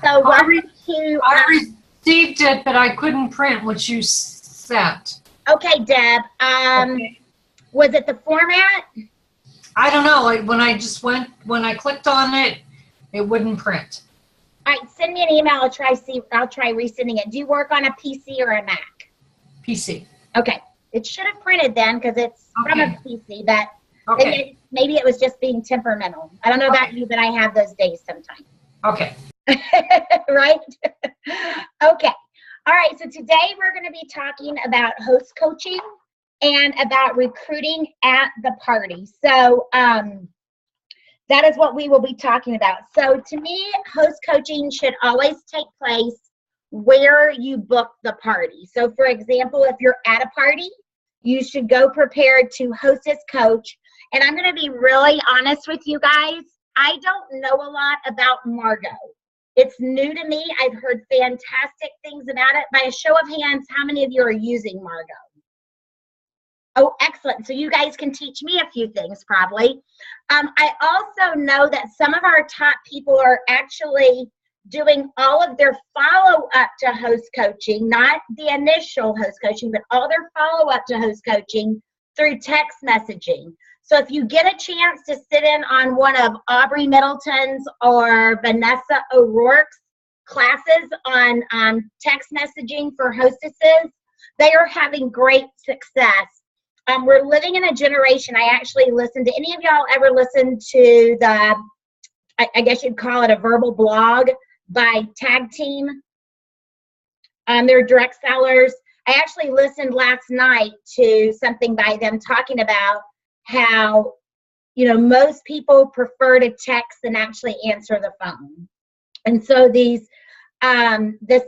So I welcome to, received it, but I couldn't print what you sent. okay, Deb. Okay. Was it the format? I don't know. When I clicked on it, it wouldn't print. All right, send me an email. I'll try resending it. Do you work on a PC or a Mac? PC. Okay. It should have printed then because it's from a Okay. PC, but Okay. maybe it was just being temperamental. I don't know about you, but I have those days sometimes. Okay. Right? Okay. All right. So today we're going to be talking about host coaching and about recruiting at the party. So that is what we will be talking about. So to me, host coaching should always take place where you book the party. So for example, if you're at a party, you should go prepared to hostess coach. And I'm going to be really honest with you guys. I don't know a lot about Margot. It's new to me. I've heard fantastic things about it. By a show of hands, how many of you are using Margot? Oh, excellent. So you guys can teach me a few things probably. I also know that some of our top people are actually doing all of their follow-up to host coaching, not the initial host coaching, but all their follow-up to host coaching through text messaging. So if you get a chance to sit in on one of Aubrey Middleton's or Vanessa O'Rourke's classes on text messaging for hostesses, they are having great success. We're living in a generation. I actually listened to, any of y'all ever listen to the, I guess you'd call it a verbal blog by Tag Team? They're direct sellers. I actually listened last night to something by them talking about how, most people prefer to text than actually answer the phone. And so this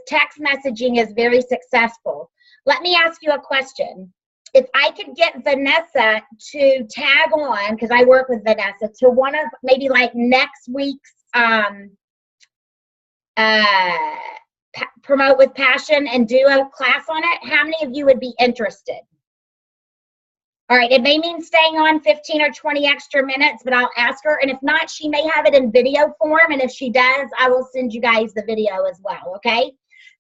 text messaging is very successful. Let me ask you a question. If I could get Vanessa to tag on, because I work with Vanessa, to one of maybe like next week's Promote with Passion and do a class on it, how many of you would be interested? All right, it may mean staying on 15 or 20 extra minutes, but I'll ask her. And if not, she may have it in video form. And if she does, I will send you guys the video as well, okay?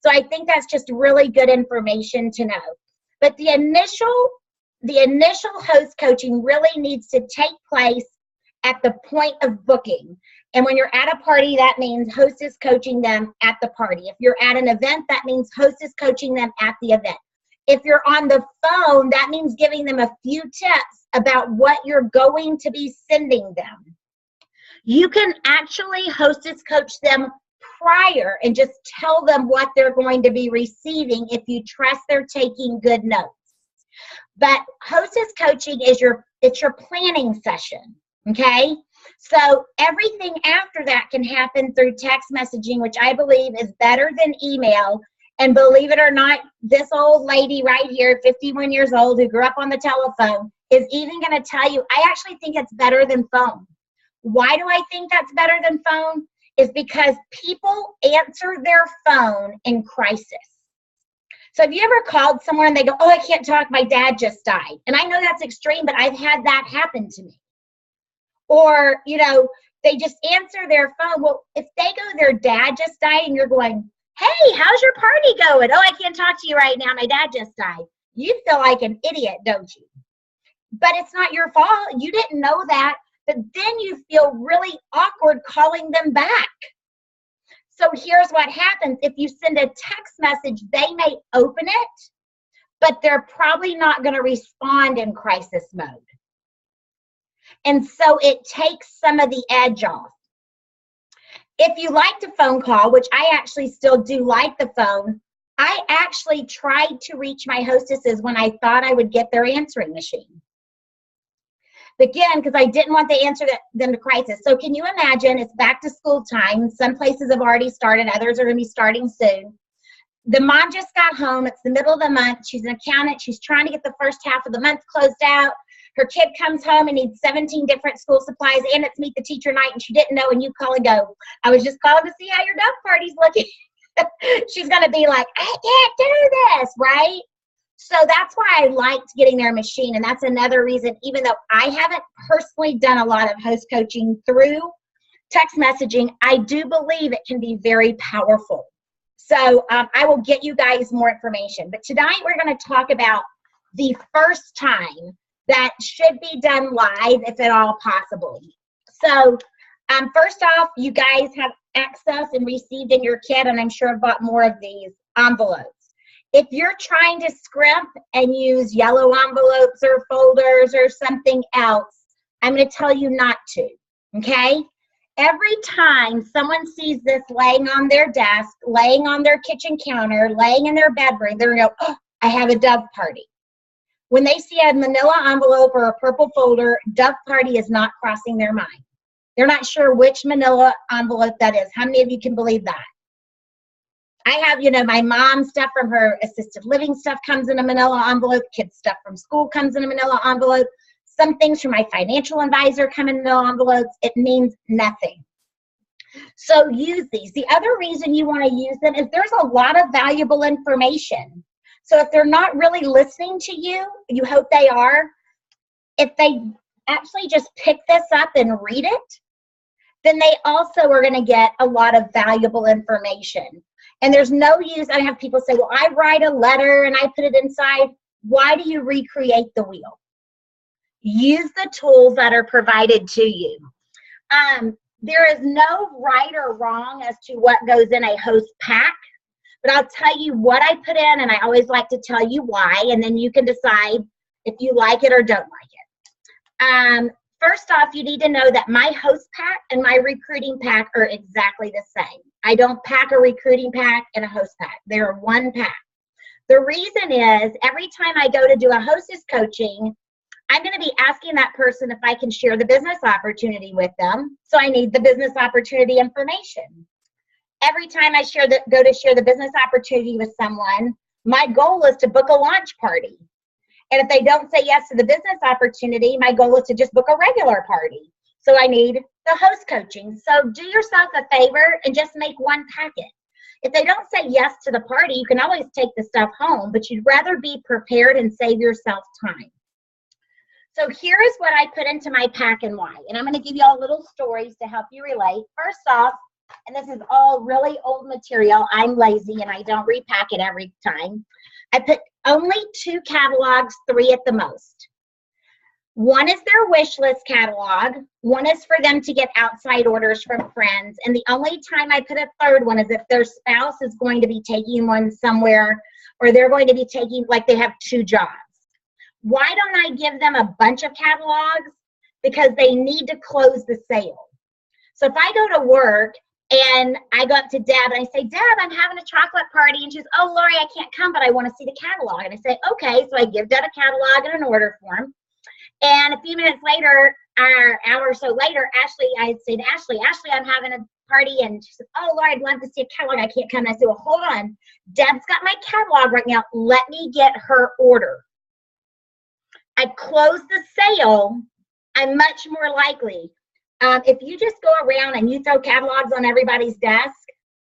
So I think that's just really good information to know. But the initial host coaching really needs to take place at the point of booking. And when you're at a party, that means hostess coaching them at the party. If you're at an event, that means hostess coaching them at the event. If you're on the phone, that means giving them a few tips about what you're going to be sending them. You can actually hostess coach them prior and just tell them what they're going to be receiving if you trust they're taking good notes. But hostess coaching is your planning session, okay? So everything after that can happen through text messaging, which I believe is better than email. And believe it or not, this old lady right here, 51 years old, who grew up on the telephone, is even going to tell you, I actually think it's better than phone. Why do I think that's better than phone? Is because people answer their phone in crisis. So have you ever called someone and they go, oh, I can't talk, my dad just died. And I know that's extreme, but I've had that happen to me. Or, they just answer their phone. Well, if they go, their dad just died, and you're going, hey, how's your party going? Oh, I can't talk to you right now. My dad just died. You feel like an idiot, don't you? But it's not your fault. You didn't know that. But then you feel really awkward calling them back. So here's what happens. If you send a text message, they may open it, but they're probably not going to respond in crisis mode. And so it takes some of the edge off. If you like the phone call, which I actually still do like the phone, I actually tried to reach my hostesses when I thought I would get their answering machine. Again, because I didn't want to answer them to crisis. So can you imagine, it's back to school time. Some places have already started. Others are going to be starting soon. The mom just got home. It's the middle of the month. She's an accountant. She's trying to get the first half of the month closed out. Her kid comes home and needs 17 different school supplies, and it's meet the teacher night, and she didn't know, and you call and go, I was just calling to see how your dog party's looking. She's going to be like, I can't do this, right? So that's why I liked getting their machine, and that's another reason, even though I haven't personally done a lot of host coaching through text messaging, I do believe it can be very powerful. So I will get you guys more information. But tonight we're going to talk about the first time that should be done live, if at all possible. So first off, you guys have access and received in your kit, and I'm sure I've bought more of these envelopes. If you're trying to scrimp and use yellow envelopes or folders or something else, I'm going to tell you not to, okay? Every time someone sees this laying on their desk, laying on their kitchen counter, laying in their bedroom, they're going to go, oh, I have a Dove Party. When they see a manila envelope or a purple folder, Dove Party is not crossing their mind. They're not sure which manila envelope that is. How many of you can believe that? I have, my mom's stuff from her assisted living stuff comes in a manila envelope. Kids' stuff from school comes in a manila envelope. Some things from my financial advisor come in manila envelopes. It means nothing. So use these. The other reason you want to use them is there's a lot of valuable information. So if they're not really listening to you, you hope they are. If they actually just pick this up and read it, then they also are going to get a lot of valuable information. And there's no use. I have people say, well, I write a letter and I put it inside. Why do you recreate the wheel? Use the tools that are provided to you. There is no right or wrong as to what goes in a host pack, but I'll tell you what I put in, and I always like to tell you why, and then you can decide if you like it or don't like it. First off, you need to know that my host pack and my recruiting pack are exactly the same. I don't pack a recruiting pack and a host pack. They're one pack. The reason is every time I go to do a hostess coaching, I'm going to be asking that person if I can share the business opportunity with them. So I need the business opportunity information. Every time I go to share the business opportunity with someone, my goal is to book a launch party. And if they don't say yes to the business opportunity, my goal is to just book a regular party. So I need the host coaching. So do yourself a favor and just make one packet. If they don't say yes to the party, you can always take the stuff home, but you'd rather be prepared and save yourself time. So here is what I put into my pack and why. And I'm going to give you all little stories to help you relate. First off, and this is all really old material. I'm lazy and I don't repack it every time. I put only 2 catalogs, 3 at the most. One is their wish list catalog. One is for them to get outside orders from friends. And the only time I put a third one is if their spouse is going to be taking one somewhere, or they're going to be taking, like they have 2 jobs. Why don't I give them a bunch of catalogs? Because they need to close the sale. So if I go to work and I go up to Deb and I say, Deb, I'm having a chocolate party. And she says, oh, Lori, I can't come, but I want to see the catalog. And I say, okay. So I give Deb a catalog and an order form. And a few minutes later, or an hour or so later, I'd say to Ashley, I'm having a party. And she said, oh, Lori, I'd love to see a catalog. I can't come. And I said, well, hold on. Deb's got my catalog right now. Let me get her order. I close the sale. I'm much more likely. If you just go around and you throw catalogs on everybody's desk,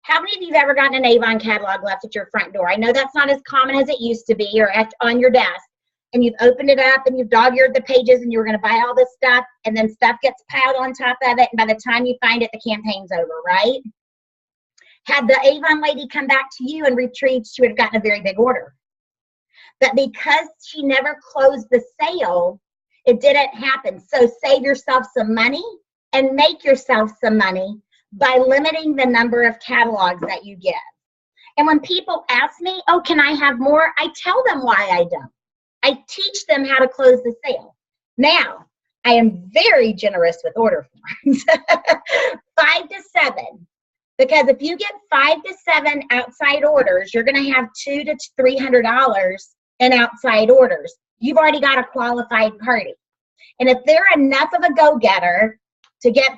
how many of you have ever gotten an Avon catalog left at your front door? I know that's not as common as it used to be, or on your desk. And you've opened it up and you've dog-eared the pages and you were going to buy all this stuff, and then stuff gets piled on top of it, and by the time you find it, the campaign's over, right? Had the Avon lady come back to you and retrieved, she would have gotten a very big order. But because she never closed the sale, it didn't happen. So save yourself some money and make yourself some money by limiting the number of catalogs that you give. And when people ask me, oh, can I have more? I tell them why I don't. I teach them how to close the sale. Now, I am very generous with order forms. 5 to 7. Because if you get 5 to 7 outside orders, you're going to have $200 to $300 in outside orders. You've already got a qualified party. And if they're enough of a go-getter to get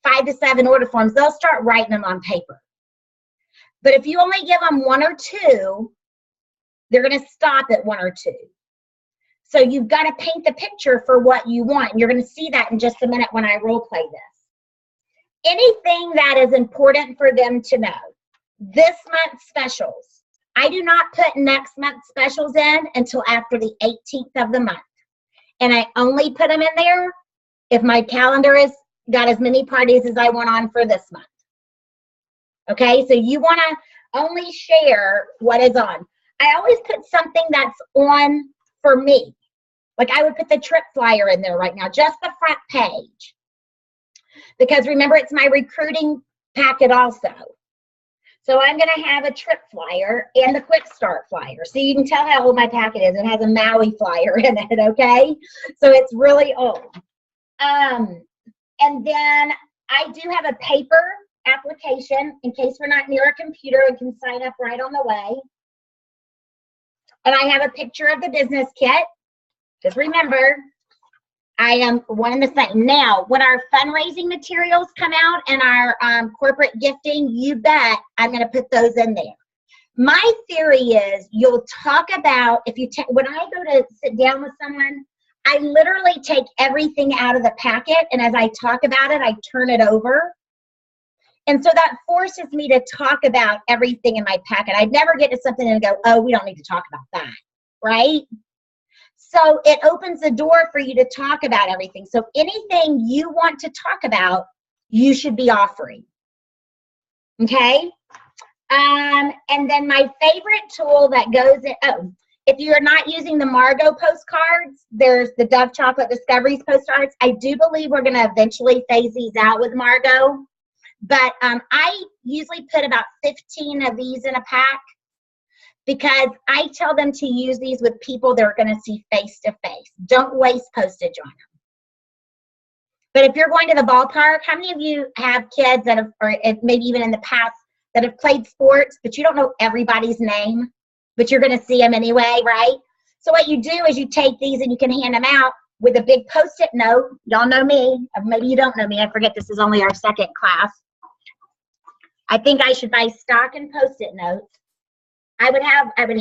5 to 7 order forms, they'll start writing them on paper. But if you only give them 1 or 2, they're going to stop at 1 or 2. So you've got to paint the picture for what you want. And you're going to see that in just a minute when I role play this. Anything that is important for them to know. This month's specials. I do not put next month's specials in until after the 18th of the month. And I only put them in there if my calendar is got as many parties as I want on for this month. Okay, so you want to only share what is on. I always put something that's on for me. Like I would put the trip flyer in there right now, just the front page. Because remember, it's my recruiting packet also. So I'm going to have a trip flyer and the quick start flyer. So you can tell how old my packet is. It has a Maui flyer in it, okay? So it's really old. And then I do have a paper application in case we're not near a computer and can sign up right on the way. And I have a picture of the business kit. Just remember, I am one and the same. Now, when our fundraising materials come out and our corporate gifting, you bet I'm going to put those in there. My theory is you'll talk about, when I go to sit down with someone, I literally take everything out of the packet, and as I talk about it, I turn it over. And so that forces me to talk about everything in my packet. I'd never get to something and go, oh, we don't need to talk about that, right? So it opens the door for you to talk about everything. So anything you want to talk about, you should be offering. Okay? And then my favorite tool that goes in, if you're not using the Margot postcards, there's the Dove Chocolate Discoveries postcards. I do believe we're going to eventually phase these out with Margot. But I usually put about 15 of these in a pack because I tell them to use these with people they're going to see face to face. Don't waste postage on them. But if you're going to the ballpark, how many of you have kids that have, or maybe even in the past, that have played sports, but you don't know everybody's name, but you're going to see them anyway, right? So what you do is you take these and you can hand them out with a big Post-it note. Y'all know me. Maybe you don't know me. I forget this is only our second class. I think I should buy stock and Post-it notes. I would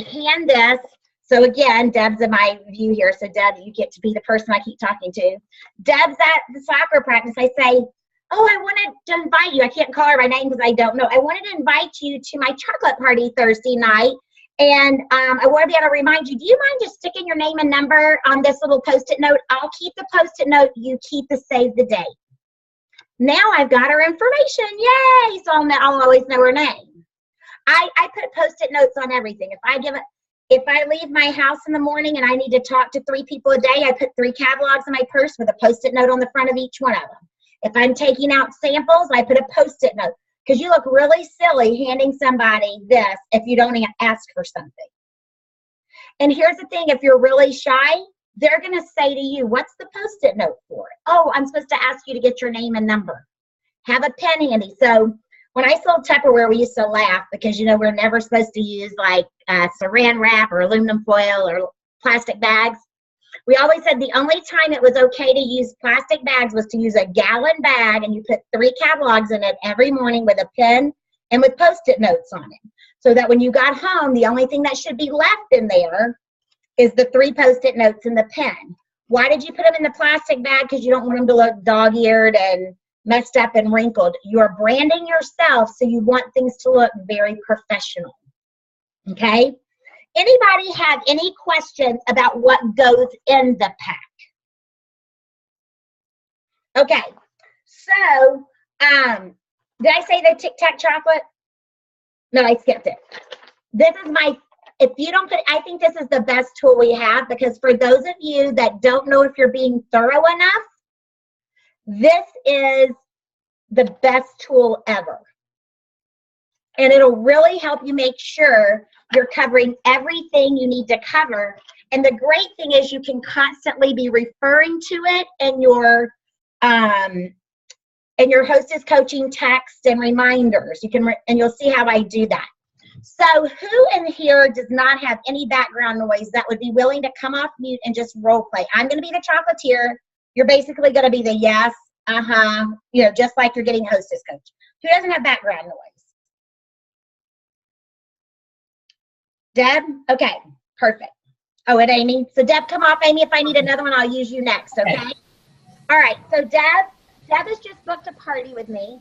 hand this. So again, Deb's in my view here. So Deb, you get to be the person I keep talking to. Deb's at the soccer practice. I say, oh, I wanted to invite you. I can't call her by name because I don't know. I wanted to invite you to my chocolate party Thursday night. And I want to be able to remind you, do you mind just sticking your name and number on this little Post-it note? I'll keep the Post-it note. You keep the save the date. Now I've got her information. Yay! So I'll always know her name. I put Post-it notes on everything. If I leave my house in the morning and I need to talk to 3 people a day, I put 3 catalogs in my purse with a Post-it note on the front of each one of them. If I'm taking out samples, I put a Post-it note. Because you look really silly handing somebody this if you don't ask for something. And here's the thing, if you're really shy, they're going to say to you, what's the Post-it note for? Oh, I'm supposed to ask you to get your name and number. Have a pen handy. So when I sold Tupperware, we used to laugh because, you know, we're never supposed to use like saran wrap or aluminum foil or plastic bags. We always said the only time it was okay to use plastic bags was to use a gallon bag, and you put 3 catalogs in it every morning with a pen and with Post-it notes on it. So that when you got home, the only thing that should be left in there is the 3 Post-it notes and the pen. Why did you put them in the plastic bag? Because you don't want them to look dog-eared and messed up and wrinkled. You're branding yourself, so you want things to look very professional. Okay? Anybody have any questions about what goes in the pack? Okay, so did I say the Tic Tac chocolate? No, I skipped it. This is if you don't put, I think this is the best tool we have, because for those of you that don't know if you're being thorough enough, this is the best tool ever. And it'll really help you make sure you're covering everything you need to cover. And the great thing is you can constantly be referring to it in your Hostess Coaching text and reminders. And you'll see how I do that. So who in here does not have any background noise that would be willing to come off mute and just role play? I'm going to be the chocolatier. You're basically going to be the yes, you know, just like you're getting Hostess Coach. Who doesn't have background noise? Deb? Okay, perfect. Oh, and Amy. So Deb, come off, Amy. If I need another one, I'll use you next, okay? All right, so Deb has just booked a party with me.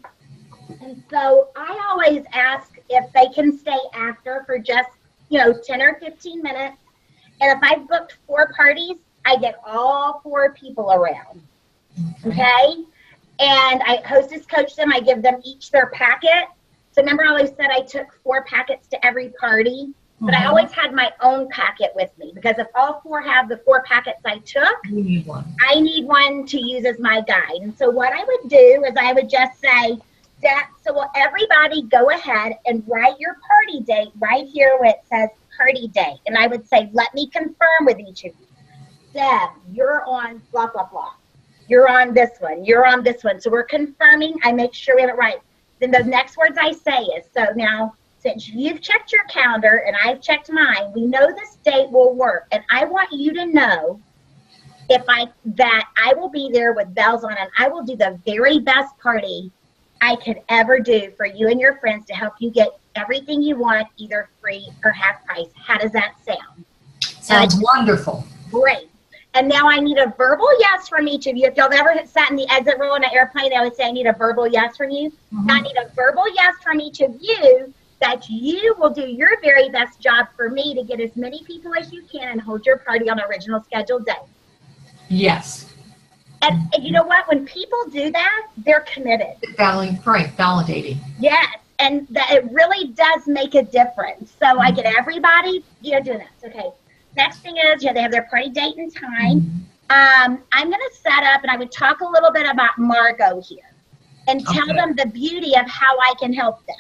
And so I always ask if they can stay after for just, 10 or 15 minutes. And if I've booked 4 parties, I get all 4 people around, okay? and I hostess coach them. I give them each their packet. So remember I always said I took 4 packets to every party, but I always had my own packet with me, because if all 4 have the 4 packets I took, You need one. I need one to use as my guide. And so what I would do is I would just say, so will everybody go ahead and write your party date right here where it says party date. And I would say, let me confirm with each of you. Deb, you're on blah, blah, blah. You're on this one. You're on this one. So we're confirming. I make sure we have it right. Then the next words I say is, so now, since you've checked your calendar and I've checked mine, we know this date will work. And I want you to know that I will be there with bells on, and I will do the very best party I could ever do for you and your friends to help you get everything you want, either free or half price. How does that sound? Sounds wonderful. Great. And now I need a verbal yes from each of you. If y'all have ever sat in the exit row in an airplane, they would say, I need a verbal yes from you. I need a verbal yes from each of you that you will do your very best job for me to get as many people as you can and hold your party on original scheduled day. Yes. And you know what? When people do that, they're committed. Validating. Yes. And that it really does make a difference. So I get everybody, doing this. Okay. Next thing is, they have their party date and time. I'm going to set up, and I would talk a little bit about Margot here and tell them the beauty of how I can help them.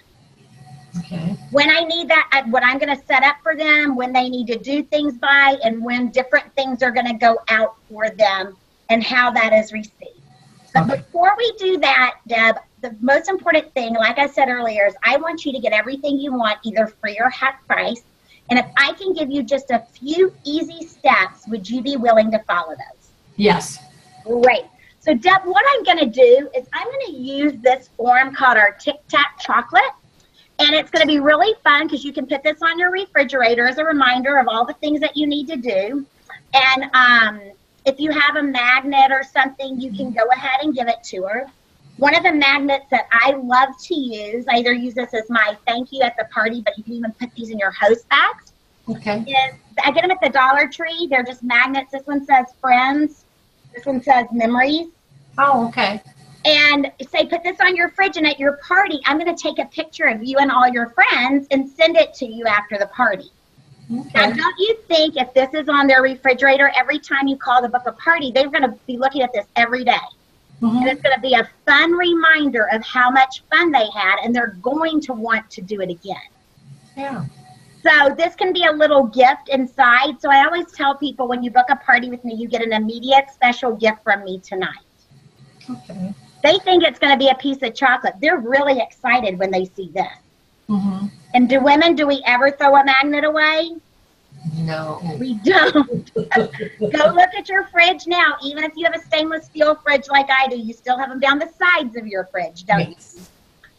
Okay. When I need that, what I'm going to set up for them, when they need to do things by, and when different things are going to go out for them and how that is received. But before we do that, Deb, the most important thing, like I said earlier, is I want you to get everything you want, either free or half price. And if I can give you just a few easy steps, would you be willing to follow those? Yes. Great. So, Deb, what I'm going to do is I'm going to use this form called our Tic Tac Chocolate. And it's going to be really fun because you can put this on your refrigerator as a reminder of all the things that you need to do. And if you have a magnet or something, you can go ahead and give it to her. One of the magnets that I love to use, I either use this as my thank you at the party, but you can even put these in your host bags. Okay. Is, I get them at the Dollar Tree. They're just magnets. This one says friends. This one says memories. Oh, okay. And say, put this on your fridge, and at your party, I'm going to take a picture of you and all your friends and send it to you after the party. Okay. Now, don't you think if this is on their refrigerator, every time you call to book a party, they're going to be looking at this every day. And it's going to be a fun reminder of how much fun they had, and they're going to want to do it again. Yeah. So this can be a little gift inside. So I always tell people, when you book a party with me, you get an immediate special gift from me tonight. Okay. They think it's going to be a piece of chocolate. They're really excited when they see this. And do we ever throw a magnet away? No. We don't. Go look at your fridge now. Even if you have a stainless steel fridge like I do, you still have them down the sides of your fridge, don't you?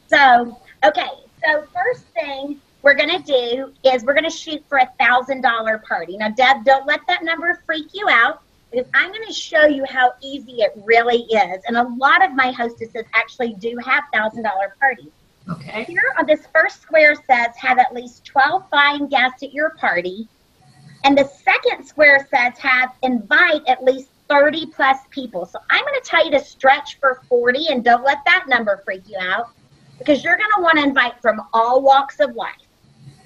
So, okay. So first thing we're going to do is we're going to shoot for $1,000 party. Now, Deb, don't let that number freak you out, because I'm going to show you how easy it really is. And a lot of my hostesses actually do have $1,000 parties. Okay. Here on this first square says have at least 12 fine guests at your party. And the second square says invite at least 30 plus people. So I'm going to tell you to stretch for 40, and don't let that number freak you out, because you're going to want to invite from all walks of life.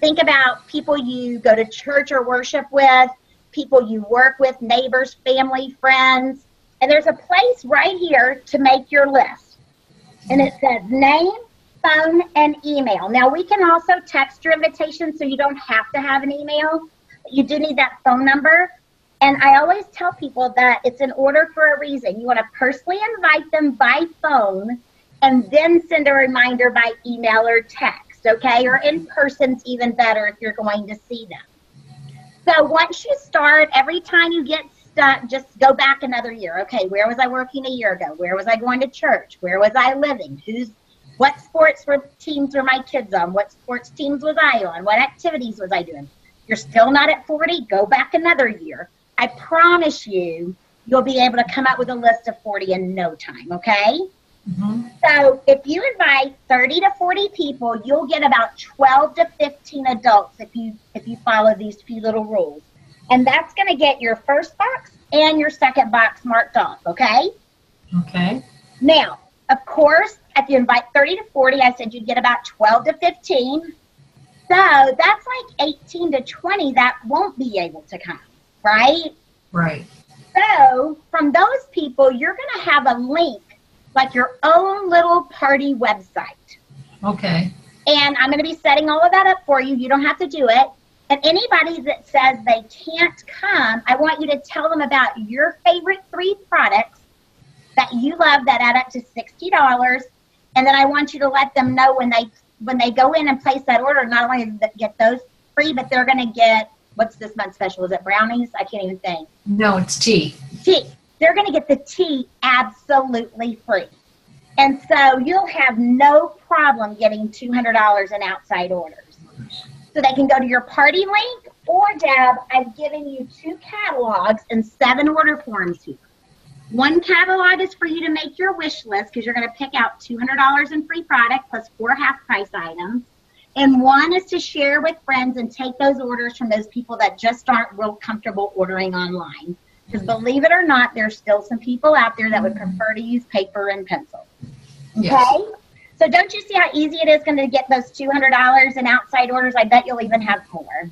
Think about people you go to church or worship with, people you work with, neighbors, family, friends. And there's a place right here to make your list. And it says name, phone, and email. Now, we can also text your invitation, so you don't have to have an email. You do need that phone number. And I always tell people that it's in order for a reason. You want to personally invite them by phone and then send a reminder by email or text, okay? Or in person's even better if you're going to see them. So once you start, every time you get stuck, just go back another year. Okay, where was I working a year ago? Where was I going to church? Where was I living? What sports teams were my kids on? What sports teams was I on? What activities was I doing? You're still not at 40, go back another year. I promise you'll be able to come up with a list of 40 in no time, okay? So if you invite 30 to 40 people, you'll get about 12 to 15 adults if you follow these few little rules. And that's going to get your first box and your second box marked off, okay? Okay. Now, Of course, if you invite 30 to 40, I said you'd get about 12 to 15. So that's like 18 to 20 that won't be able to come, right? Right. So from those people, you're going to have a link, like your own little party website. Okay. And I'm going to be setting all of that up for you. You don't have to do it. And anybody that says they can't come, I want you to tell them about your favorite 3 products that you love that add up to $60. And then I want you to let them know when they go in and place that order, not only do they get those free, but they're going to get, what's this month's special? Is it brownies? I can't even think. No, it's tea. Tea. They're going to get the tea absolutely free. And so you'll have no problem getting $200 in outside orders. So they can go to your party link, or Deb, I've given you 2 catalogs and 7 order forms here. One catalog is for you to make your wish list because you're going to pick out $200 in free product plus 4 half-price items. And one is to share with friends and take those orders from those people that just aren't real comfortable ordering online. Because believe it or not, there's still some people out there that would prefer to use paper and pencil. Okay? Yes. So don't you see how easy it is going to get those $200 in outside orders? I bet you'll even have more.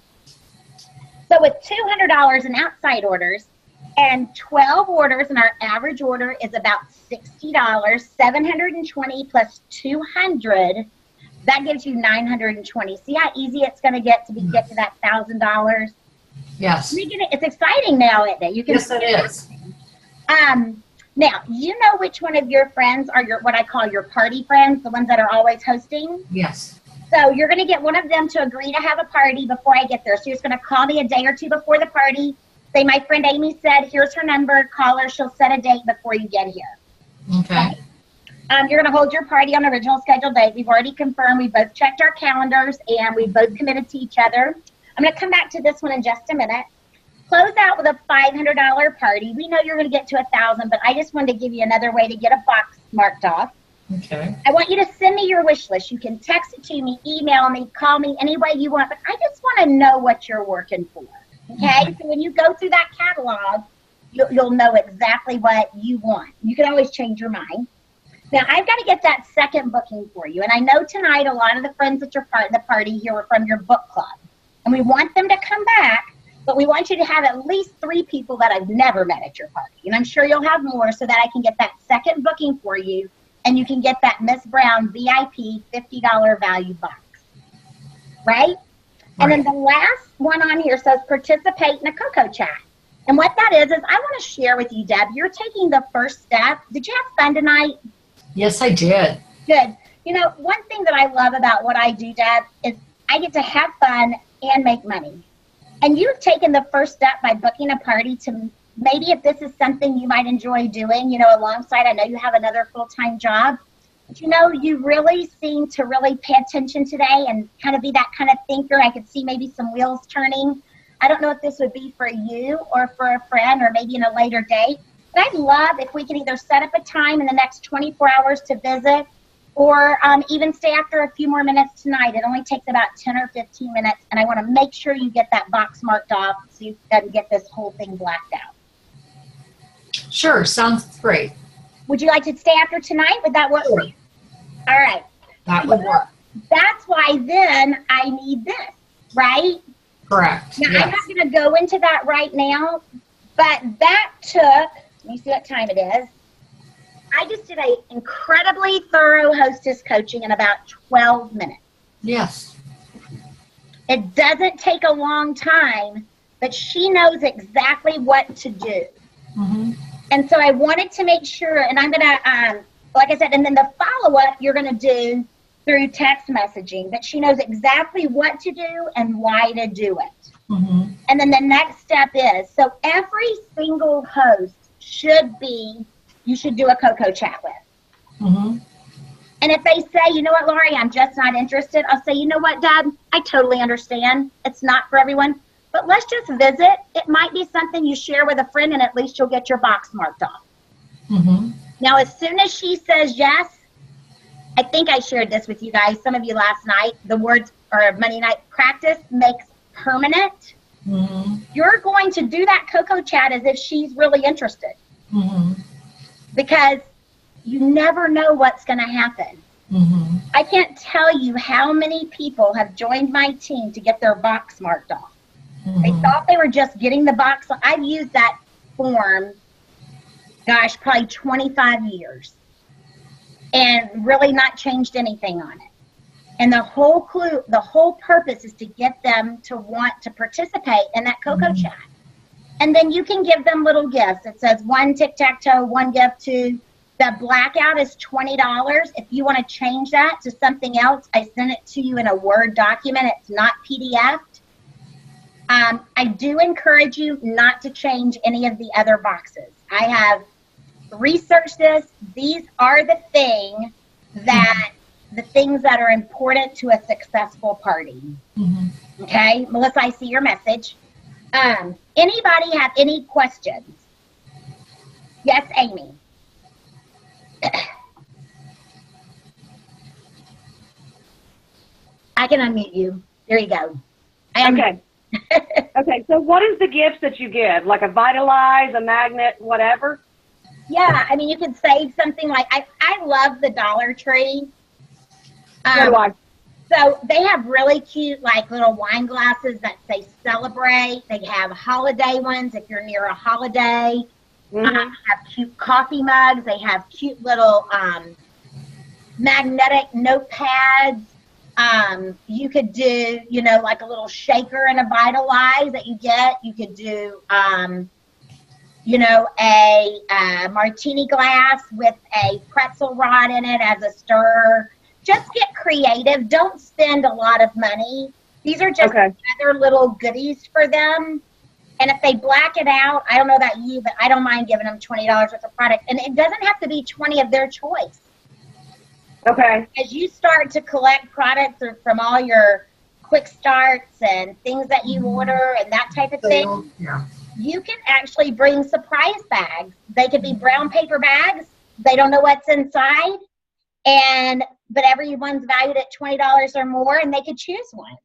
So with $200 in outside orders and 12 orders, and our average order is about $60, 720 plus 200, that gives you 920. See how easy it's going to get to get to that $1,000? Yes. It's exciting now, isn't it? You can Yes, it is. Now, you know which one of your friends are what I call your party friends, the ones that are always hosting? Yes. So you're going to get one of them to agree to have a party before I get there. So you're just going to call me a day or 2 before the party. Say, my friend Amy said, here's her number. Call her. She'll set a date before you get here. Okay. You're going to hold your party on original scheduled date. We've already confirmed. We both checked our calendars, and we both committed to each other. I'm going to come back to this one in just a minute. Close out with a $500 party. We know you're going to get to $1,000, but I just wanted to give you another way to get a box marked off. Okay. I want you to send me your wish list. You can text it to me, email me, call me, any way you want, but I just want to know what you're working for. Okay? So when you go through that catalog, you'll know exactly what you want. You can always change your mind. Now, I've got to get that second booking for you. And I know tonight a lot of the friends at your the party here were from your book club. And we want them to come back, but we want you to have at least 3 people that I've never met at your party. And I'm sure you'll have more so that I can get that second booking for you, and you can get that Miss Brown VIP $50 value box. Right? And then the last one on here says participate in a Cocoa Chat. And what that is I want to share with you, Deb, you're taking the first step. Did you have fun tonight? Yes, I did. Good. You know, one thing that I love about what I do, Deb, is I get to have fun and make money. And you've taken the first step by booking a party to maybe if this is something you might enjoy doing, you know, alongside, I know you have another full-time job, but you know, you really seem to really pay attention today and kind of be that kind of thinker. I could see maybe some wheels turning. I don't know if this would be for you or for a friend or maybe in a later date, but I'd love if we could either set up a time in the next 24 hours to visit or even stay after a few more minutes tonight. It only takes about 10 or 15 minutes, and I want to make sure you get that box marked off so you can get this whole thing blacked out. Sure, sounds great. Would you like to stay after tonight? Would that work for you? All right. That would work. That's why then I need this, right? Correct. Now, Yes. I'm not going to go into that right now, but that took, let me see what time it is. I just did an incredibly thorough hostess coaching in about 12 minutes. Yes. It doesn't take a long time, but she knows exactly what to do. Mm-hmm. And so I wanted to make sure, and I'm going to, like I said, and then the follow-up you're going to do through text messaging, that she knows exactly what to do and why to do it. Mm-hmm. And then the next step is, so every single host you should do a Cocoa Chat with. Mm-hmm. And if they say, you know what, Lori, I'm just not interested, I'll say, you know what, Dad, I totally understand. It's not for everyone, but let's just visit. It might be something you share with a friend, and at least you'll get your box marked off. Mm-hmm. Now, as soon as she says yes, I think I shared this with you guys, some of you last night, the words or Monday night, practice makes permanent. Mm-hmm. You're going to do that Cocoa Chat as if she's really interested. Mm-hmm. Because You never know what's going to happen. Mm-hmm. I can't tell you how many people have joined my team to get their box marked off. Mm-hmm. They thought they were just getting the box. I've used that form, gosh, probably 25 years, and really not changed anything on it. And the whole purpose is to get them to want to participate in that Coco Mm-hmm. chat. And then you can give them little gifts. It says 1 tic-tac-toe, 1 gift to. The blackout is $20. If you want to change that to something else, I send it to you in a Word document. It's not PDF'd. I do encourage you not to change any of the other boxes. I have researched this. These are the things that are important to a successful party. Mm-hmm. Okay, Melissa, I see your message. Anybody have any questions? Yes, Amy. I can unmute you. There you go. Okay. Okay, so what is the gifts that you give? Like a Vitalize, a magnet, whatever? Yeah, I mean, you could save something like, I love the Dollar Tree. So do I. So they have really cute, like, little wine glasses that say celebrate. They have holiday ones if you're near a holiday. Mm-hmm. They have cute coffee mugs. They have cute little magnetic notepads. You could do, like a little shaker and a Vitalize that you get. You could do, a martini glass with a pretzel rod in it as a stirrer. Just get creative. Don't spend a lot of money. These are just other little goodies for them. And if they black it out, I don't know about you, but I don't mind giving them $20 worth of product. And it doesn't have to be 20 of their choice. Okay. As you start to collect products from all your quick starts and things that you order and that type of thing, you can actually bring surprise bags. They could be brown paper bags. They don't know what's inside. But everyone's valued at $20 or more, and they could choose one.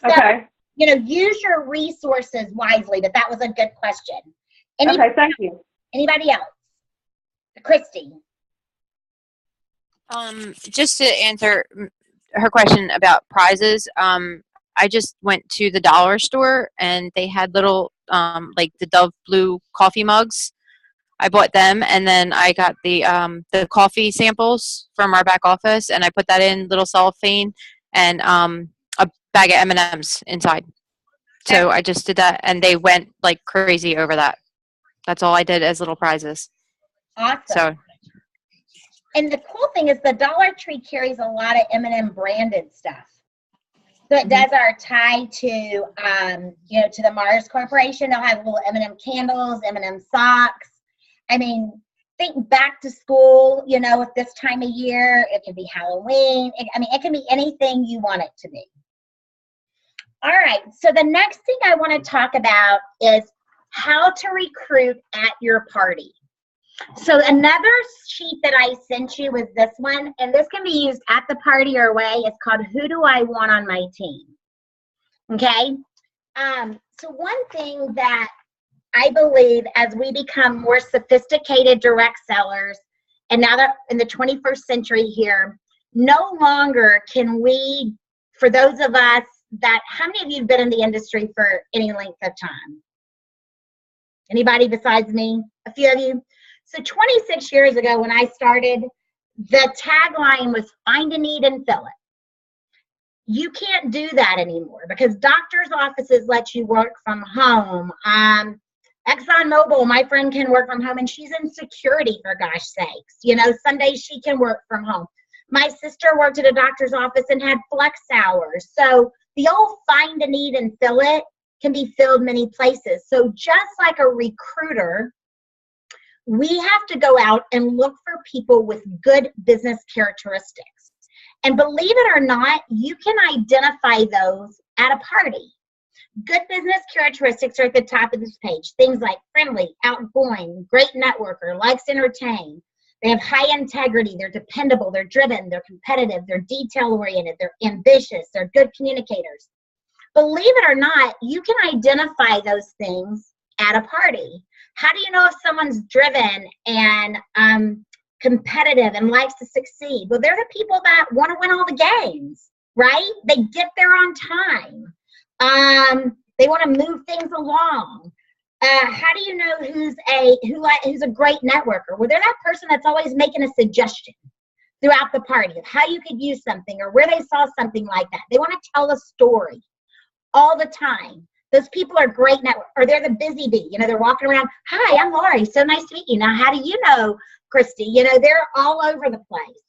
So, Okay. Use your resources wisely, but that was a good question. Okay, thank you. Anybody else? Christy. Just to answer her question about prizes, I just went to the dollar store and they had little, like the Dove Blue coffee mugs. I bought them, and then I got the coffee samples from our back office, and I put that in little cellophane and a bag of M&Ms inside. So I just did that, and they went like crazy over that. That's all I did as little prizes. Awesome. So. And the cool thing is the Dollar Tree carries a lot of M&M branded stuff. So it does our tie to, to the Mars Corporation. They'll have little M&M candles, M&M socks. I mean, think back to school, at this time of year. It could be Halloween. It can be anything you want it to be. All right. So the next thing I want to talk about is how to recruit at your party. So another sheet that I sent you was this one, and this can be used at the party or away. It's called Who Do I Want on My Team? Okay. So one thing that I believe as we become more sophisticated direct sellers, and now that in the 21st century here, no longer can we, for those of us that, how many of you have been in the industry for any length of time? Anybody besides me? A few of you? So 26 years ago when I started, the tagline was find a need and fill it. You can't do that anymore because doctors' offices let you work from home. ExxonMobil, my friend, can work from home, and she's in security, for gosh sakes. Some days she can work from home. My sister worked at a doctor's office and had flex hours. So the old find a need and fill it can be filled many places. So just like a recruiter, we have to go out and look for people with good business characteristics. And believe it or not, you can identify those at a party. Good business characteristics are at the top of this page. Things like friendly, outgoing, great networker, likes to entertain. They have high integrity, they're dependable, they're driven, they're competitive, they're detail-oriented, they're ambitious, they're good communicators. Believe it or not, you can identify those things at a party. How do you know if someone's driven and competitive and likes to succeed? Well, they're the people that want to win all the games, right? They get there on time. They want to move things along. How do you know who's a great networker? Well, they're that person that's always making a suggestion throughout the party of how you could use something or where they saw something like that. They want to tell a story all the time. Those people are great network, or they're the busy bee. You know, they're walking around. Hi, I'm Lori. So nice to meet you. Now, how do you know Christy? You know, they're all over the place.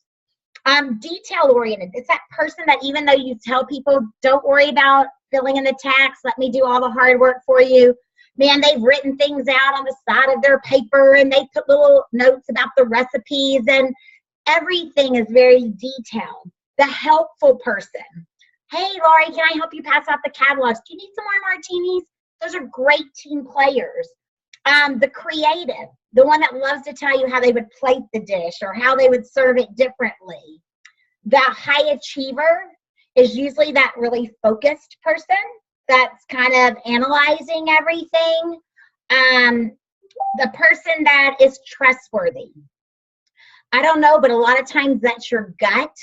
Detail oriented. It's that person that even though you tell people, don't worry about filling in the tax, let me do all the hard work for you. Man, they've written things out on the side of their paper and they put little notes about the recipes and everything is very detailed. The helpful person. Hey, Lori, can I help you pass out the catalogs? Do you need some more martinis? Those are great team players. The creative, the one that loves to tell you how they would plate the dish or how they would serve it differently. The high achiever is usually that really focused person that's kind of analyzing everything. The person that is trustworthy. I don't know, but a lot of times that's your gut.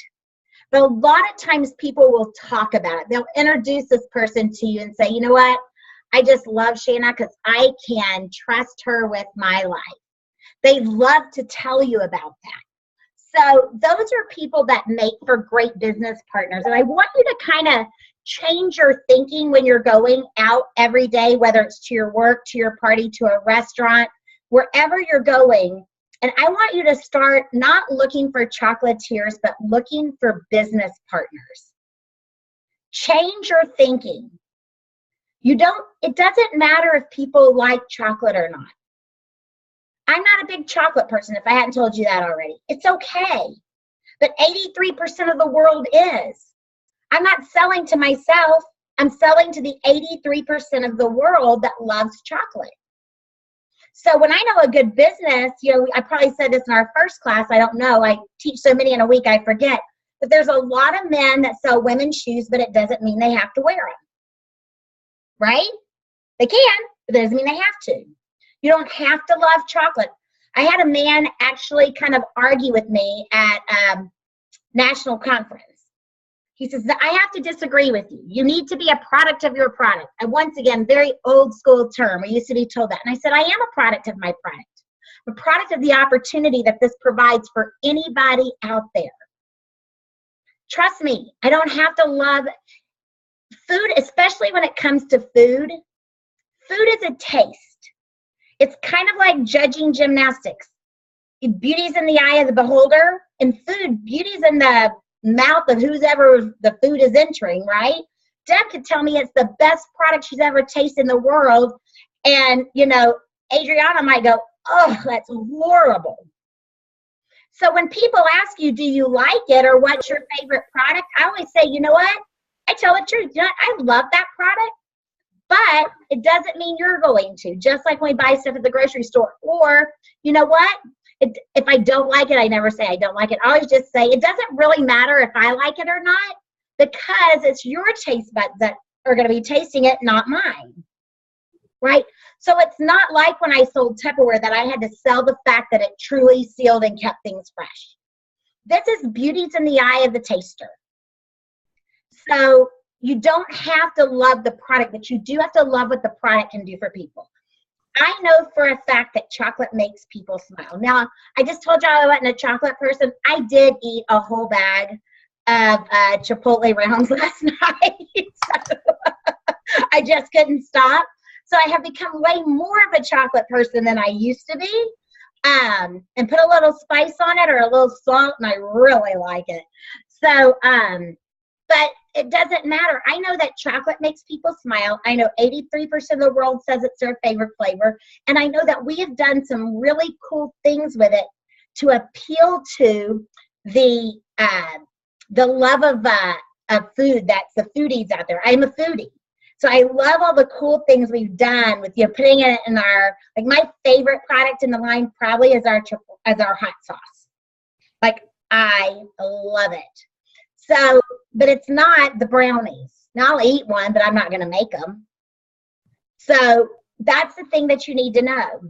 But a lot of times people will talk about it. They'll introduce this person to you and say, you know what? I just love Shanna because I can trust her with my life. They love to tell you about that. So those are people that make for great business partners. And I want you to kind of change your thinking when you're going out every day, whether it's to your work, to your party, to a restaurant, wherever you're going. And I want you to start not looking for chocolatiers, but looking for business partners. Change your thinking. It doesn't matter if people like chocolate or not. I'm not a big chocolate person if I hadn't told you that already. It's okay. But 83% of the world is. I'm not selling to myself. I'm selling to the 83% of the world that loves chocolate. So when I know a good business, you know, I probably said this in our first class, I don't know, I teach so many in a week, I forget. But there's a lot of men that sell women's shoes, but it doesn't mean they have to wear them. Right? They can, but it doesn't mean they have to. You don't have to love chocolate. I had a man actually kind of argue with me at a national conference. He says, I have to disagree with you. You need to be a product of your product. And once again, very old school term. I used to be told that. And I said, I am a product of my product. I'm a product of the opportunity that this provides for anybody out there. Trust me, I don't have to love food, especially when it comes to food. Food is a taste. It's kind of like judging gymnastics. Beauty's in the eye of the beholder. And food, beauty's in the mouth of whoever the food is entering, right? Deb could tell me it's the best product she's ever tasted in the world. And, you know, Adriana might go, oh, that's horrible. So when people ask you, do you like it or what's your favorite product? I always say, you know what? I tell the truth. You know, I love that product, but it doesn't mean you're going to. Just like when we buy stuff at the grocery store. Or, you know what? If I don't like it, I never say I don't like it. I always just say it doesn't really matter if I like it or not because it's your taste buds that are going to be tasting it, not mine. Right? So it's not like when I sold Tupperware that I had to sell the fact that it truly sealed and kept things fresh. This is beauty's in the eye of the taster. So you don't have to love the product, but you do have to love what the product can do for people. I know for a fact that chocolate makes people smile. Now, I just told y'all I wasn't a chocolate person. I did eat a whole bag of Chipotle rounds last night. So I just couldn't stop. So I have become way more of a chocolate person than I used to be. And put a little spice on it or a little salt, and I really like it. So, but it doesn't matter. I know that chocolate makes people smile. I know 83% of the world says it's their favorite flavor. And I know that we have done some really cool things with it to appeal to the love of food that's the foodies out there. I'm a foodie. So I love all the cool things we've done with, you know, putting it in our, like my favorite product in the line probably is our hot sauce. Like I love it. So, but it's not the brownies. Now I'll eat one, but I'm not going to make them. So that's the thing that you need to know.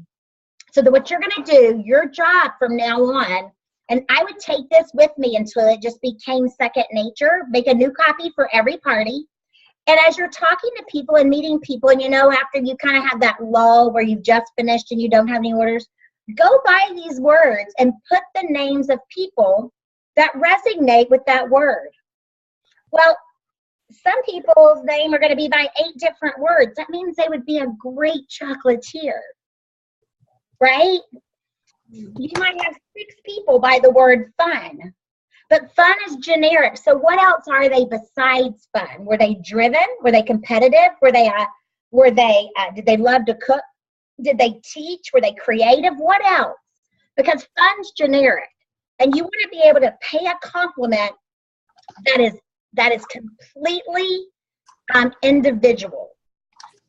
So what you're going to do, your job from now on, and I would take this with me until it just became second nature, make a new copy for every party. And as you're talking to people and meeting people, and after you kind of have that lull where you've just finished and you don't have any orders, go by these words and put the names of people that resonate with that word. Well, some people's name are going to be by 8 different words. That means they would be a great chocolatier, right? You might have 6 people by the word fun, but fun is generic. So what else are they besides fun? Were they driven? Were they competitive? Did they love to cook? Did they teach? Were they creative? What else? Because fun's generic, and you want to be able to pay a compliment that is completely individual.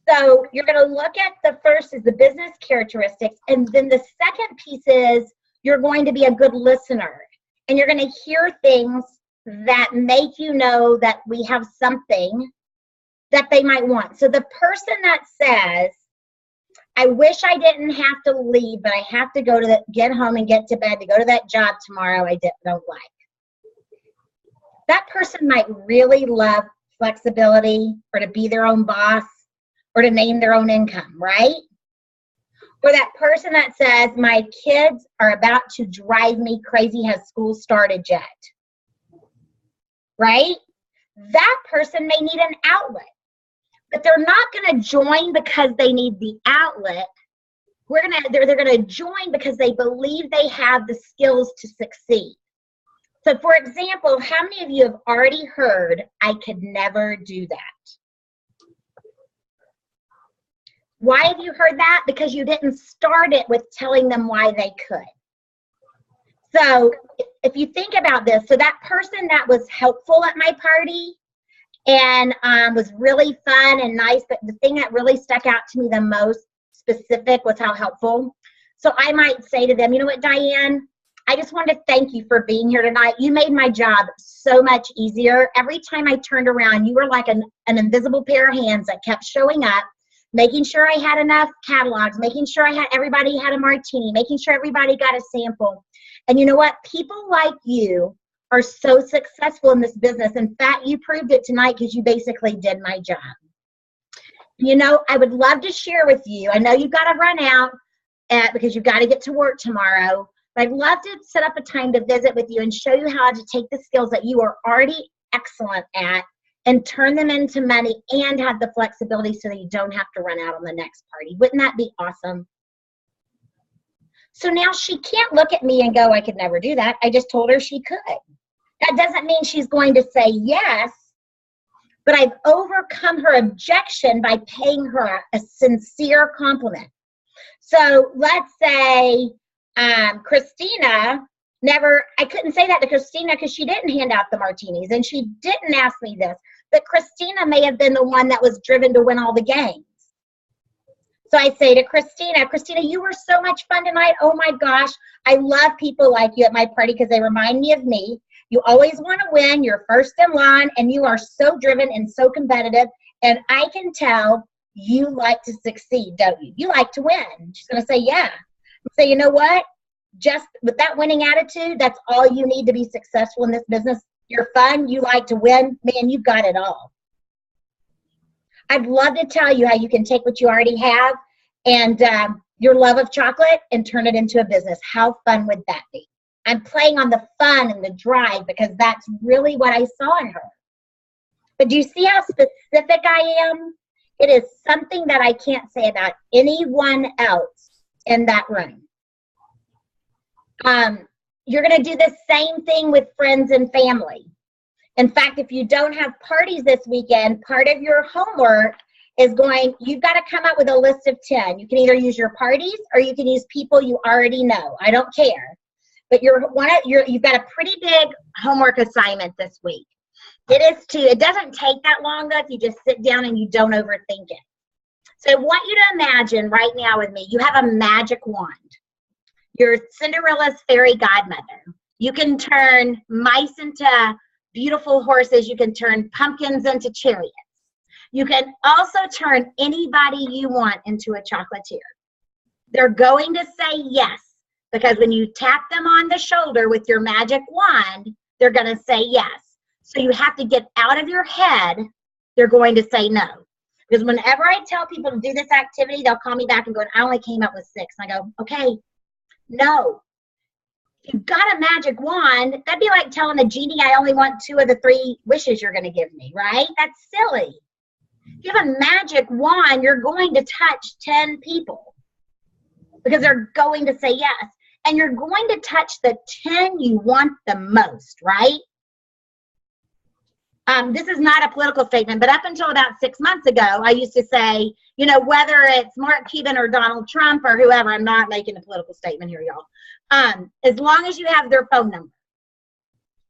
So you're going to look at the first is the business characteristics, and then the second piece is you're going to be a good listener, and you're going to hear things that make you know that we have something that they might want. So the person that says, I wish I didn't have to leave, but I have to get home and get to bed to go to that job tomorrow I don't like. That person might really love flexibility, or to be their own boss, or to name their own income, right? Or that person that says, my kids are about to drive me crazy, has school started yet? Right? That person may need an outlet, but they're not going to join because they need the outlet. They're going to join because they believe they have the skills to succeed. So for example, how many of you have already heard, I could never do that? Why have you heard that? Because you didn't start it with telling them why they could. So if you think about this, so that person that was helpful at my party and was really fun and nice, but the thing that really stuck out to me the most specific was how helpful. So I might say to them, you know what, Diane, I just wanted to thank you for being here tonight. You made my job so much easier. Every time I turned around, you were like an invisible pair of hands that kept showing up, making sure I had enough catalogs, making sure everybody had a martini, making sure everybody got a sample. And you know what? People like you are so successful in this business. In fact, you proved it tonight because you basically did my job. I would love to share with you. I know you've got to run out because you've got to get to work tomorrow. But I'd love to set up a time to visit with you and show you how to take the skills that you are already excellent at and turn them into money and have the flexibility so that you don't have to run out on the next party. Wouldn't that be awesome? So now she can't look at me and go, I could never do that. I just told her she could. That doesn't mean she's going to say yes, but I've overcome her objection by paying her a sincere compliment. So let's say Christina I couldn't say that to Christina because she didn't hand out the martinis and she didn't ask me this, but Christina may have been the one that was driven to win all the games. So I say to Christina, you were so much fun tonight. Oh my gosh, I love people like you at my party because they remind me of me. You always want to win, you're first in line, and you are so driven and so competitive, and I can tell you like to succeed, don't you? You like to win. She's going to say, yeah. So you know what? Just with that winning attitude, that's all you need to be successful in this business. You're fun, you like to win, man, you've got it all. I'd love to tell you how you can take what you already have and your love of chocolate and turn it into a business. How fun would that be? I'm playing on the fun and the drive because that's really what I saw in her. But do you see how specific I am? It is something that I can't say about anyone else in that room. You're going to do the same thing with friends and family. In fact, if you don't have parties this weekend, part of your homework is you've got to come up with a list of 10. You can either use your parties or you can use people you already know. I don't care. But you've got a pretty big homework assignment this week. It doesn't take that long though if you just sit down and you don't overthink it. So I want you to imagine right now with me, you have a magic wand. You're Cinderella's fairy godmother. You can turn mice into beautiful horses. You can turn pumpkins into chariots. You can also turn anybody you want into a chocolatier. They're going to say yes, because when you tap them on the shoulder with your magic wand, they're going to say yes. So you have to get out of your head, they're going to say no. Because whenever I tell people to do this activity, they'll call me back and go, I only came up with 6. And I go, okay, no. You've got a magic wand. That'd be like telling the genie I only want 2 of the 3 wishes you're going to give me, right? That's silly. If you have a magic wand, you're going to touch 10 people because they're going to say yes. And you're going to touch the 10 you want the most, right? This is not a political statement, but up until about 6 months ago, I used to say, you know, whether it's Mark Cuban or Donald Trump or whoever, I'm not making a political statement here, y'all. As long as you have their phone number.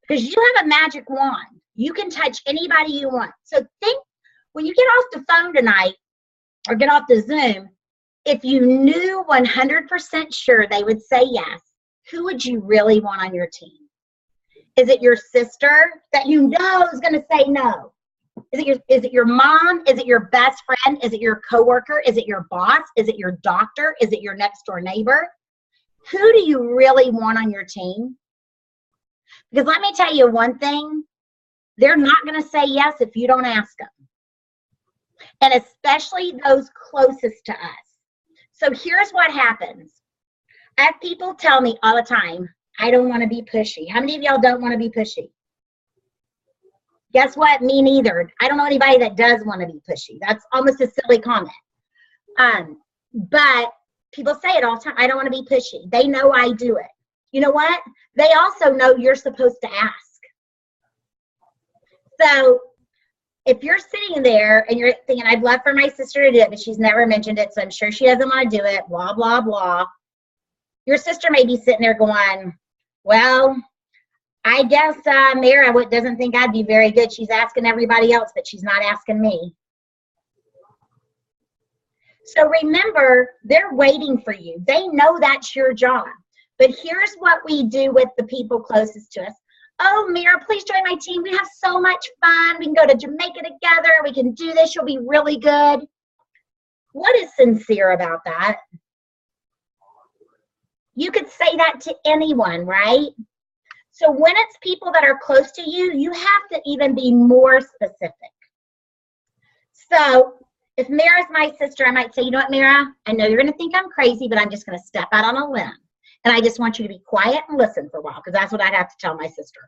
Because you have a magic wand. You can touch anybody you want. So think, when you get off the phone tonight or get off the Zoom, if you knew 100% sure they would say yes, who would you really want on your team? Is it your sister that you know is going to say no? Is it your mom? Is it your best friend? Is it your coworker? Is it your boss? Is it your doctor? Is it your next door neighbor? Who do you really want on your team? Because let me tell you one thing, they're not going to say yes if you don't ask them. And especially those closest to us. So here's what happens. I have people tell me all the time, I don't want to be pushy. How many of y'all don't want to be pushy? Guess what? Me neither. I don't know anybody that does want to be pushy. That's almost a silly comment. But people say it all the time. I don't want to be pushy. They know I do it. You know what? They also know you're supposed to ask. So if you're sitting there and you're thinking, I'd love for my sister to do it, but she's never mentioned it, so I'm sure she doesn't want to do it, blah, blah, blah. Your sister may be sitting there going, well, I guess Mara doesn't think I'd be very good. She's asking everybody else, but she's not asking me. So remember, they're waiting for you. They know that's your job. But here's what we do with the people closest to us. Oh, Mira, please join my team. We have so much fun. We can go to Jamaica together. We can do this. You'll be really good. What is sincere about that? You could say that to anyone, right? So when it's people that are close to you, you have to even be more specific. So if Mira's my sister, I might say, you know what, Mira? I know you're going to think I'm crazy, but I'm just going to step out on a limb. And I just want you to be quiet and listen for a while, because that's what I'd have to tell my sister.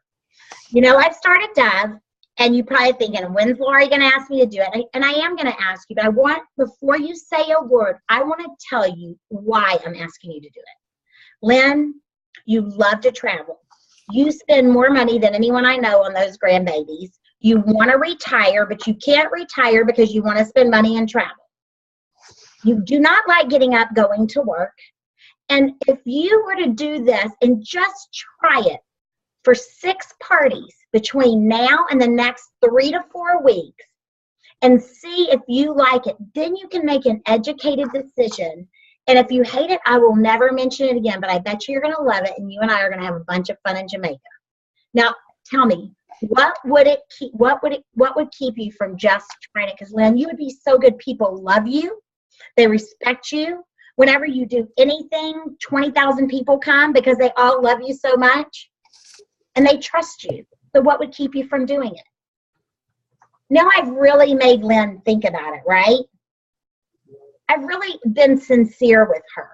You know, I've started Dove, and you're probably thinking, when's Lori going to ask me to do it? And I am going to ask you, but I want, before you say a word, I want to tell you why I'm asking you to do it. Lynn, you love to travel. You spend more money than anyone I know on those grandbabies. You want to retire, but you can't retire because you want to spend money and travel. You do not like getting up, going to work. And if you were to do this and just try it for 6 parties between now and the next 3 to 4 weeks and see if you like it, then you can make an educated decision. And if you hate it, I will never mention it again, but I bet you're going to love it, and you and I are going to have a bunch of fun in Jamaica. Now, tell me, what would keep you from just trying it? Because Lynn, you would be so good. People love you. They respect you. Whenever you do anything, 20,000 people come because they all love you so much and they trust you. So what would keep you from doing it? Now I've really made Lynn think about it, right? I've really been sincere with her.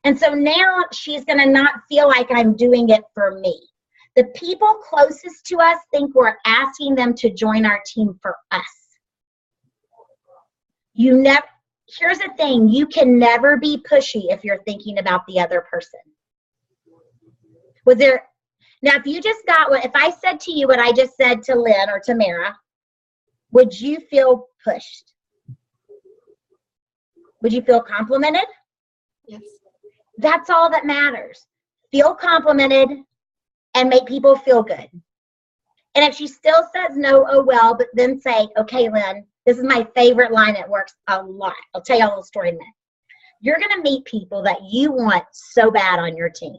And so now she's going to not feel like I'm doing it for me. The people closest to us think we're asking them to join our team for us. Here's the thing, you can never be pushy if you're thinking about the other person. Now, if you just if I said to you what I just said to Lynn or to Mara, would you feel pushed? Would you feel complimented? Yes. That's all that matters. Feel complimented and make people feel good. And if she still says no, oh well, but then say, okay, Lynn, this is my favorite line. It works a lot. I'll tell you a little story in a minute. You're going to meet people that you want so bad on your team.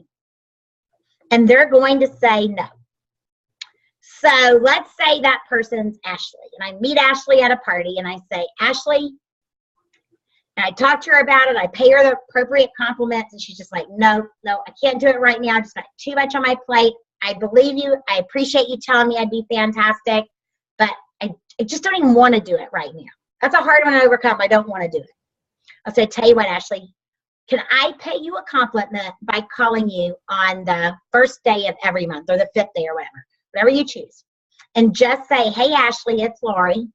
And they're going to say no. So let's say that person's Ashley. And I meet Ashley at a party and I say, Ashley, And I talk to her about it. I pay her the appropriate compliments, and she's just like, no, I can't do it right now. I just got too much on my plate. I believe you. I appreciate you telling me I'd be fantastic, but I just don't even want to do it right now. That's a hard one to overcome. I don't want to do it. I'll say, tell you what, Ashley, can I pay you a compliment by calling you on the first day of every month or the 5th day or whatever you choose, and just say, hey, Ashley, it's Lori.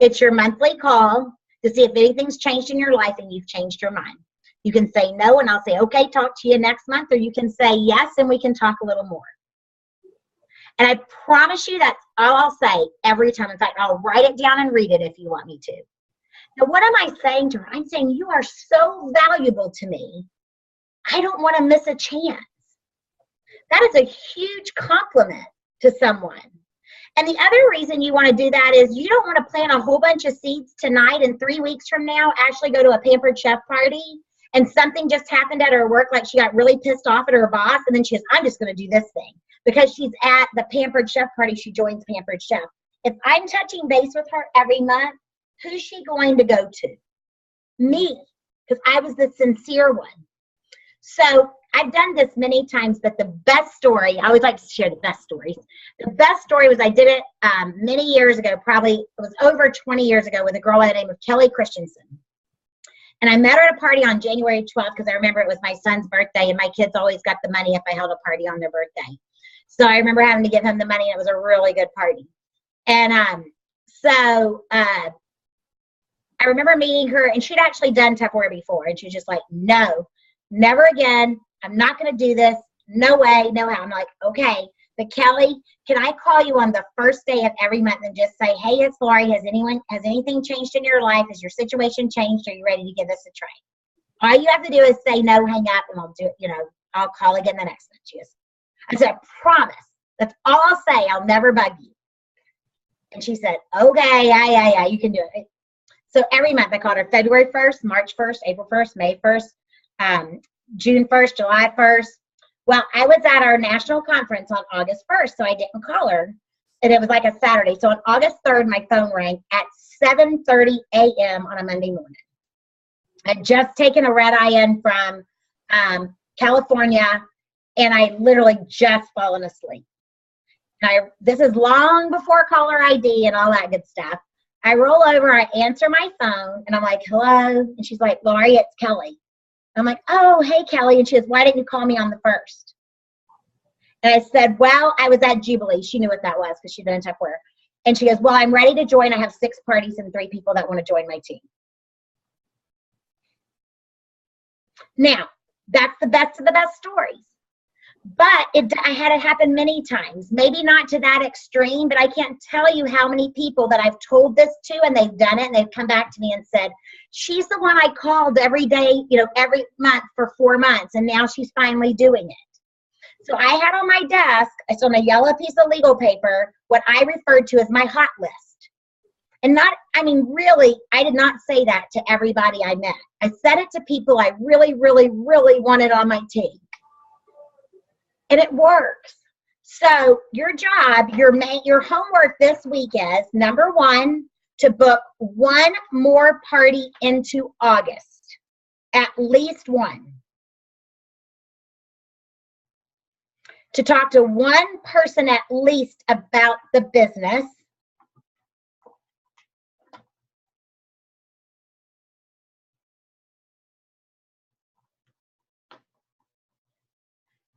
It's your monthly call to see if anything's changed in your life and you've changed your mind. You can say no, and I'll say, okay, talk to you next month, or you can say yes, and we can talk a little more. And I promise you that's all I'll say every time. In fact, I'll write it down and read it if you want me to. Now, what am I saying to her? I'm saying, you are so valuable to me. I don't want to miss a chance. That is a huge compliment to someone. And the other reason you want to do that is you don't want to plant a whole bunch of seeds tonight, and 3 weeks from now actually go to a Pampered Chef party and something just happened at her work, like she got really pissed off at her boss, and then she goes, I'm just going to do this thing. Because she's at the Pampered Chef party, she joins Pampered Chef. If I'm touching base with her every month, who's she going to go to? Me, because I was the sincere one. So I've done this many times, but the best story, I always like to share the best stories. The best story was I did it many years ago, probably it was over 20 years ago, with a girl by the name of Kelly Christensen. And I met her at a party on January 12th because I remember it was my son's birthday, and my kids always got the money if I held a party on their birthday. So I remember having to give him the money, and it was a really good party. And I remember meeting her, and she'd actually done Tupperware before, and she was just like, no, never again. I'm not going to do this. No way, no how. I'm like, okay, but Kelly, can I call you on the first day of every month and just say, hey, it's Lori. Has anything changed in your life? Has your situation changed? Are you ready to give this a try? All you have to do is say no, hang up, and I'll do it. I'll call again the next month. She goes, I said, I promise. That's all I'll say. I'll never bug you. And she said, okay, yeah, you can do it. So every month I called her February 1st, March 1st, April 1st, May 1st, June 1st, July 1st. Well, I was at our national conference on August 1st, so I didn't call her. And it was like a Saturday. So on August 3rd, my phone rang at 7:30 a.m. on a Monday morning. I'd just taken a red eye in from California, and I literally just fallen asleep. This is long before caller ID and all that good stuff. I roll over, I answer my phone, and I'm like, hello? And she's like, Lori, it's Kelly. I'm like, oh, hey, Kelly. And she goes, why didn't you call me on the 1st? And I said, well, I was at Jubilee. She knew what that was because she'd been in Tupperware. And she goes, well, I'm ready to join. I have 6 parties and 3 people that want to join my team. Now, that's the best of the best stories. But I had it happen many times. Maybe not to that extreme, but I can't tell you how many people that I've told this to, and they've done it, and they've come back to me and said, she's the one I called every day, every month for 4 months, and now she's finally doing it. So I had on my desk, it's on a yellow piece of legal paper, what I referred to as my hot list. And really, I did not say that to everybody I met. I said it to people I really, really, really wanted on my team. And it works. So your job, your homework this week is, number 1, to book 1 more party into August. At least 1. To talk to 1 person at least about the business.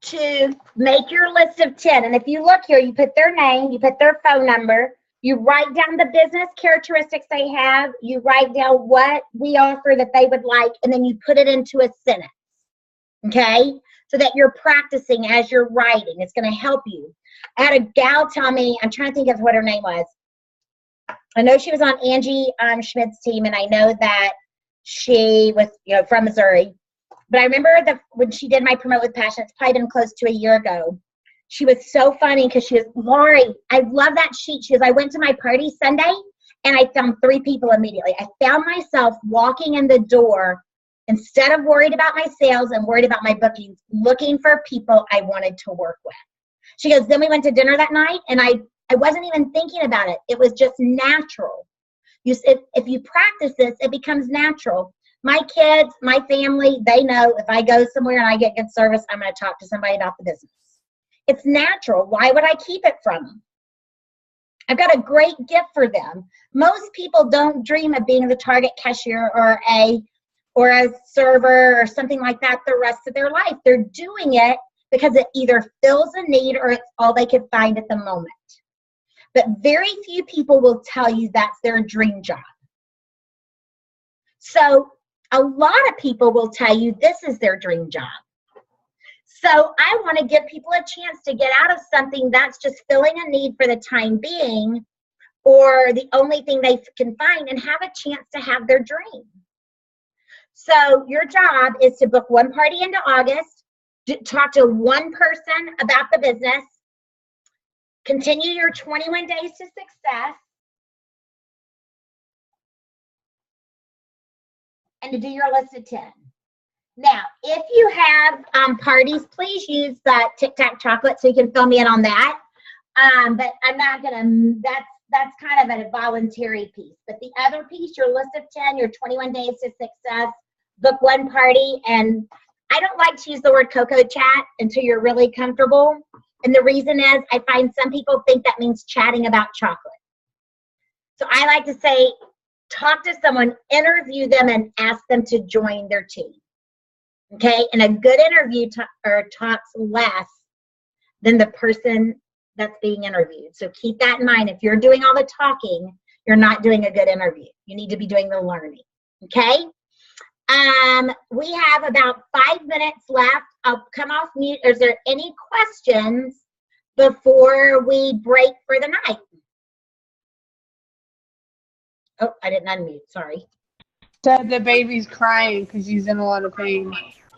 To make your list of 10. And if you look here, you put their name, you put their phone number, you write down the business characteristics they have, you write down what we offer that they would like, and then you put it into a sentence. Okay? So that you're practicing as you're writing. It's going to help you. I had a gal tell me, I'm trying to think of what her name was. I know she was on Angie Schmidt's team, and I know that she was from Missouri. But I remember when she did my Promote with Passion, it's probably been close to a year ago. She was so funny because she was, Lori, I love that sheet. She goes, I went to my party Sunday and I found 3 people immediately. I found myself walking in the door, instead of worried about my sales and worried about my bookings, looking for people I wanted to work with. She goes, then we went to dinner that night, and I wasn't even thinking about it. It was just natural. If you practice this, it becomes natural. My kids, my family, they know if I go somewhere and I get good service, I'm going to talk to somebody about the business. It's natural. Why would I keep it from them? I've got a great gift for them. Most people don't dream of being the Target cashier or a server or something like that the rest of their life. They're doing it because it either fills a need or it's all they could find at the moment. But very few people will tell you that's their dream job. So a lot of people will tell you this is their dream job. So I want to give people a chance to get out of something that's just filling a need for the time being or the only thing they can find and have a chance to have their dream. So your job is to book one party into August, talk to one person about the business, continue your 21 days to success, and to do your list of 10. Now, if you have parties, please use the Tic Tac chocolate so you can fill me in on that. But I'm not gonna, that's kind of a voluntary piece. But the other piece, your list of 10, your 21 days to success, book one party. And I don't like to use the word cocoa chat until you're really comfortable. And the reason is I find some people think that means chatting about chocolate. So I like to say, talk to someone, interview them, and ask them to join their team. Okay, and a good interview talks less than the person that's being interviewed. So keep that in mind. If you're doing all the talking, you're not doing a good interview. You need to be doing the learning. Okay, we have about 5 minutes left. I'll come off mute. Is there any questions before we break for the night? Oh, I didn't unmute. Sorry. Said the baby's crying because she's in a lot of pain.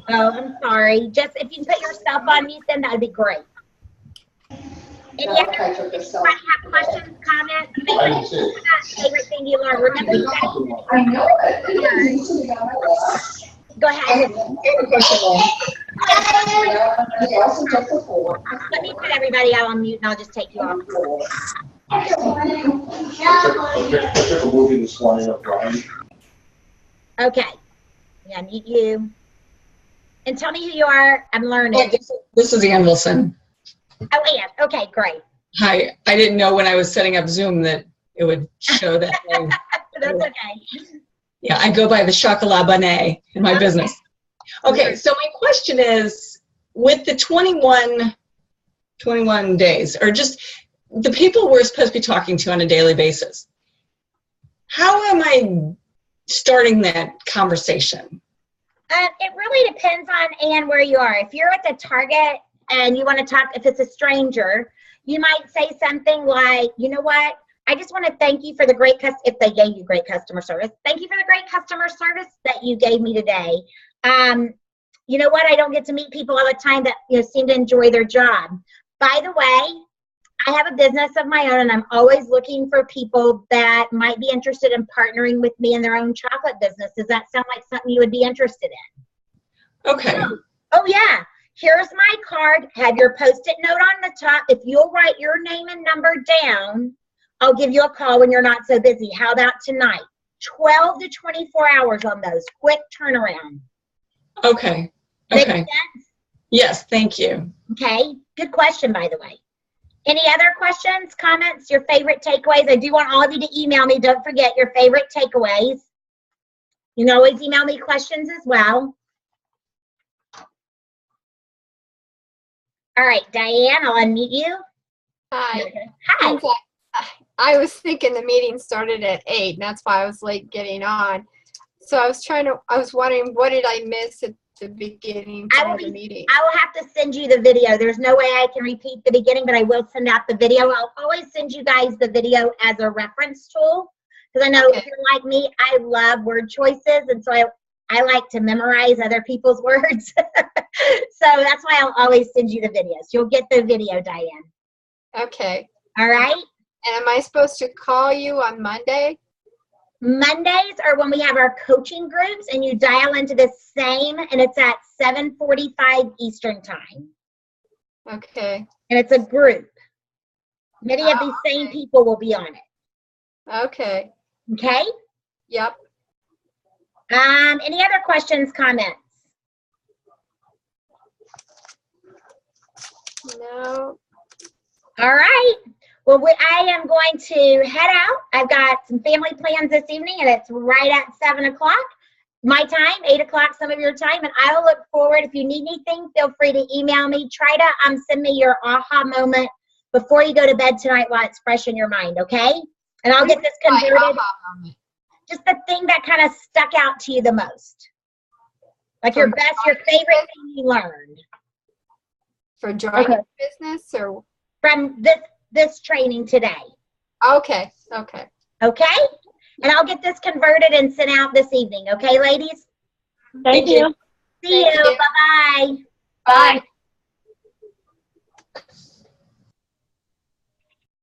Oh, I'm sorry. Just if you put yourself on mute, then that would be great. Any other have questions, comments? Favorite thing you learned? Remember, you gotta I know it. go ahead. Let me put everybody out on mute, and I'll just take you off. I took a movie this morning of Brian. Okay. Yeah, meet you. And tell me who you are. I'm learning. This is Ann Wilson. Oh, Ann. Okay, great. Hi. I didn't know when I was setting up Zoom that it would show that name. That's okay. Yeah, I go by the Chocolat Bonnet in my business. Okay, so my question is, with the 21 days, or just the people we're supposed to be talking to on a daily basis, how am I starting that conversation? It really depends on, Ann, where you are. If you're at the Target and you want to talk, if it's a stranger, you might say something like, you know what, I just want to thank you for the great, if they gave you great customer service, thank you for the great customer service that you gave me today. You know what, I don't get to meet people all the time that seem to enjoy their job. By the way, I have a business of my own, and I'm always looking for people that might be interested in partnering with me in their own chocolate business. Does that sound like something you would be interested in? Okay. Oh, yeah. Here's my card. Have your Post-it note on the top. If you'll write your name and number down, I'll give you a call when you're not so busy. How about tonight? 12 to 24 hours on those. Quick turnaround. Okay. Make Okay. sense? Yes, thank you. Okay. Good question, by the way. Any other questions, comments, your favorite takeaways? I do want all of you to email me. Don't forget your favorite takeaways. You can always email me questions as well. All right, Diane, I'll unmute you. Hi. Hi. In fact, I was thinking the meeting started at 8, and that's why I was late getting on. So I was wondering, what did I miss at the beginning of the meeting? I will have to send you the video. There's no way I can repeat the beginning, but I will send out the video. I'll always send you guys the video as a reference tool, because I know if you're like me, I love word choices, and so I like to memorize other people's words. So that's why I'll always send you the videos. You'll get the video, Diane. Okay. All right? And am I supposed to call you on Monday? Mondays are when we have our coaching groups, and you dial into the same, and it's at 7:45 Eastern time. Okay. And it's a group. Many of these same people will be on it. Okay. Okay? Yep. Any other questions, comments? No. All right. Well, I am going to head out. I've got some family plans this evening, and it's right at 7 o'clock. My time, 8 o'clock, some of your time, and I will look forward. If you need anything, feel free to email me. Try to send me your aha moment before you go to bed tonight while it's fresh in your mind, okay? And I'll get this converted. Just the thing that kind of stuck out to you the most. Like your favorite thing you learned. For joining business or? From this training today. Okay. Okay? And I'll get this converted and sent out this evening. Okay, ladies? Thank you. See you. Bye-bye. Bye.